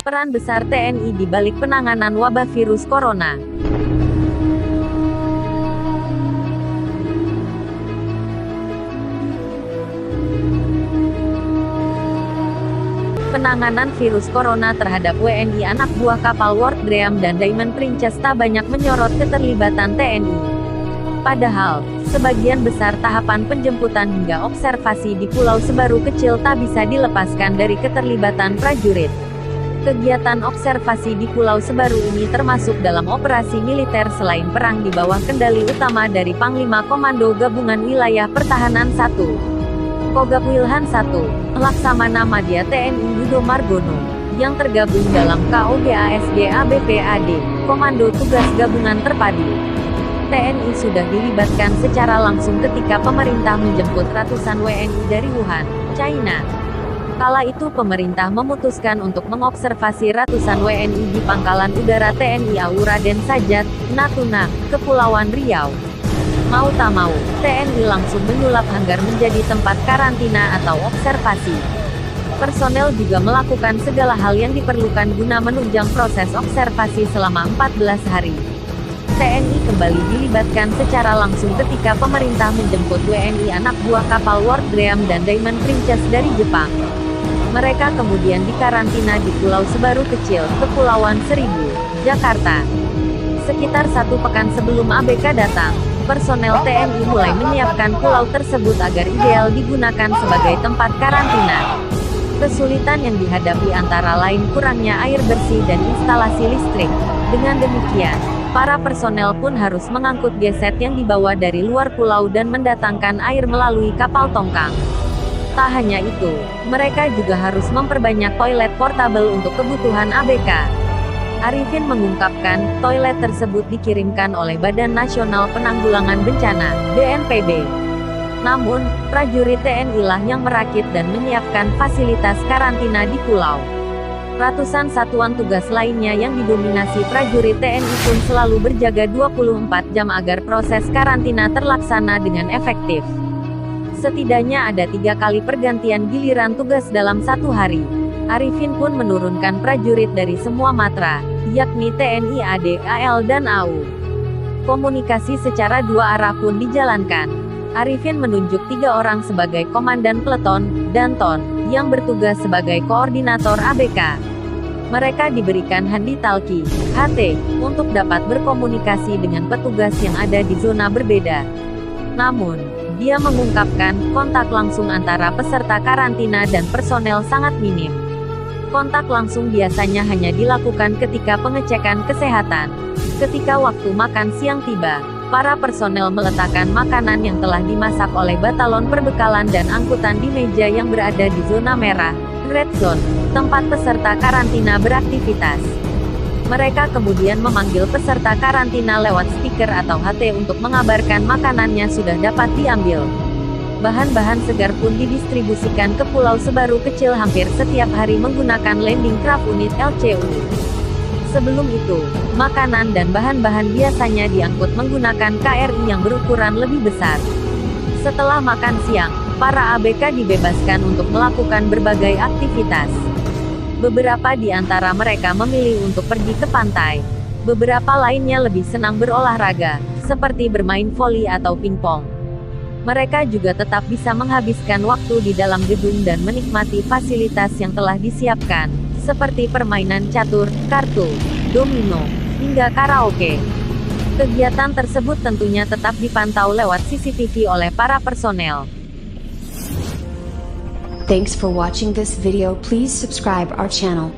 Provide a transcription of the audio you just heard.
Peran besar TNI di balik penanganan wabah virus corona. Penanganan virus corona terhadap WNI anak buah kapal World Dream dan Diamond Princess tak banyak menyorot keterlibatan TNI. Padahal, sebagian besar tahapan penjemputan hingga observasi di Pulau Sebaru kecil tak bisa dilepaskan dari keterlibatan prajurit. Kegiatan observasi di Pulau Sebaru ini termasuk dalam operasi militer selain perang di bawah kendali utama dari Panglima Komando Gabungan Wilayah Pertahanan 1. Kogab Wilhan 1, Laksamana Madya TNI Yudo Margono, yang tergabung dalam KOGASG ABPAD, Komando Tugas Gabungan Terpadu. TNI sudah dilibatkan secara langsung ketika pemerintah menjemput ratusan WNI dari Wuhan, China. Kala itu pemerintah memutuskan untuk mengobservasi ratusan WNI di Pangkalan Udara TNI AU Raden Sajat, Natuna, Kepulauan Riau. Mau tak mau, TNI langsung menyulap hanggar menjadi tempat karantina atau observasi. Personel juga melakukan segala hal yang diperlukan guna menunjang proses observasi selama 14 hari. TNI kembali dilibatkan secara langsung ketika pemerintah menjemput WNI anak buah kapal World Dream dan Diamond Princess dari Jepang. Mereka kemudian dikarantina di Pulau Sebaru Kecil, Kepulauan Seribu, Jakarta. Sekitar 1 pekan sebelum ABK datang, personel TNI mulai menyiapkan pulau tersebut agar ideal digunakan sebagai tempat karantina. Kesulitan yang dihadapi antara lain kurangnya air bersih dan instalasi listrik. Dengan demikian, para personel pun harus mengangkut geset yang dibawa dari luar pulau dan mendatangkan air melalui kapal tongkang. Tak hanya itu, mereka juga harus memperbanyak toilet portable untuk kebutuhan ABK. Arifin mengungkapkan, toilet tersebut dikirimkan oleh Badan Nasional Penanggulangan Bencana, BNPB. Namun, prajurit TNI lah yang merakit dan menyiapkan fasilitas karantina di pulau. Ratusan satuan tugas lainnya yang didominasi prajurit TNI pun selalu berjaga 24 jam agar proses karantina terlaksana dengan efektif. Setidaknya ada 3 kali pergantian giliran tugas dalam 1 hari. Arifin pun menurunkan prajurit dari semua matra, yakni TNI AD, AL dan AU. Komunikasi secara 2 arah pun dijalankan. Arifin menunjuk 3 orang sebagai komandan peleton, Danton, yang bertugas sebagai koordinator ABK. Mereka diberikan handi talki, HT, untuk dapat berkomunikasi dengan petugas yang ada di zona berbeda. Namun, dia mengungkapkan, kontak langsung antara peserta karantina dan personel sangat minim. Kontak langsung biasanya hanya dilakukan ketika pengecekan kesehatan. Ketika waktu makan siang tiba, para personel meletakkan makanan yang telah dimasak oleh batalon perbekalan dan angkutan di meja yang berada di zona merah, Red Zone, tempat peserta karantina beraktivitas. Mereka kemudian memanggil peserta karantina lewat speaker atau HT untuk mengabarkan makanannya sudah dapat diambil. Bahan-bahan segar pun didistribusikan ke Pulau Sebaru Kecil hampir setiap hari menggunakan landing craft unit LCU. Sebelum itu, makanan dan bahan-bahan biasanya diangkut menggunakan KRI yang berukuran lebih besar. Setelah makan siang, para ABK dibebaskan untuk melakukan berbagai aktivitas. Beberapa di antara mereka memilih untuk pergi ke pantai. Beberapa lainnya lebih senang berolahraga, seperti bermain voli atau pingpong. Mereka juga tetap bisa menghabiskan waktu di dalam gedung dan menikmati fasilitas yang telah disiapkan, seperti permainan catur, kartu, domino, hingga karaoke. Kegiatan tersebut tentunya tetap dipantau lewat CCTV oleh para personel. Thanks for watching this video. Please subscribe our channel.